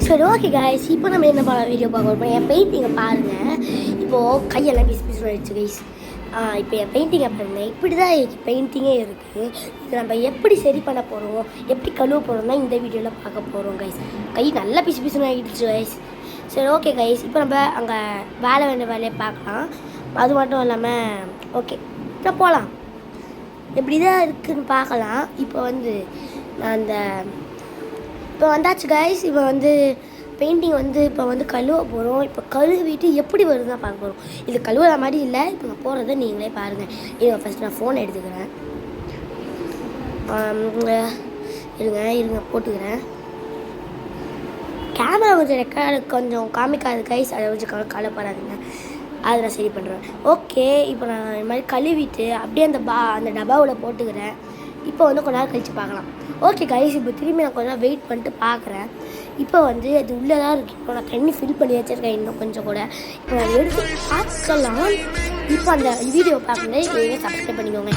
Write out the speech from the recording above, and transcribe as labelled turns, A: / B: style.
A: சரி okay guys, இப்போ நம்ம என்ன வீடியோ பார்க்க போகிறோம். என் பெயிண்டிங்கை பாருங்கள். இப்போது கையெல்லாம் பிசு ஆகிடுச்சு கைஸ். இப்போ என் பெயிண்டிங்கை பாருங்கள். இப்படி தான் பெயிண்டிங்கே இருக்குது. இது நம்ம எப்படி சரி பண்ண போகிறோம், எப்படி கழுவ போகிறோம்னா இந்த வீடியோவில் பார்க்க போகிறோம் கைஸ். கை நல்லா பிசு ஆகிடுச்சு கைஸ். சரி ஓகே கைஸ், இப்போ நம்ம அங்கே வேண்டிய வேலையை பார்க்கலாம். அது மட்டும் இல்லாமல் ஓகே இப்போ போகலாம். எப்படி தான் இருக்குதுன்னு பார்க்கலாம். இப்போ வந்து நான் இப்போ வந்தாச்சு கைஸ். இப்போ வந்து பெயிண்டிங் வந்து இப்போ வந்து கழுவ போகிறோம். இப்போ கழுவிட்டு எப்படி வருதுன்னு பார்க்க போகிறோம். இது கழுவுற மாதிரி இல்லை. இப்போ நான் போகிறத நீங்களே பாருங்கள். இது ஃபஸ்ட் நான் ஃபோன் எடுத்துக்கிறேன். இருங்க போட்டுக்கிறேன். கேமரா கொஞ்சம் ரெக்கார்டு கொஞ்சம் காமிக்காது கைஸ். அதை வச்சு கவலைப்படாதுங்க. அதை நான் சரி பண்ணுறேன். ஓகே, இப்போ நான் இது மாதிரி கழுவிட்டு அப்படியே அந்த டப்பாவில் போட்டுக்கிறேன். இப்போ வந்து கொஞ்ச நேரம் கழித்து பார்க்கலாம். ஓகே கைஸ், இப்போ திரும்பி நான் கொஞ்சம் வெயிட் பண்ணிட்டு பார்க்குறேன். இப்போ வந்து அது உள்ளே தான் இருக்குது. இப்போ நான் தண்ணி ஃபில் பண்ணி வச்சுருக்கேன் இன்னும் கொஞ்சம் கூட. இப்போ நான் எடுத்து பார்க்கலாம். இப்போ அந்த வீடியோ பார்க்கும்போது சப்ஸ்கிரைப் பண்ணிக்கோங்க.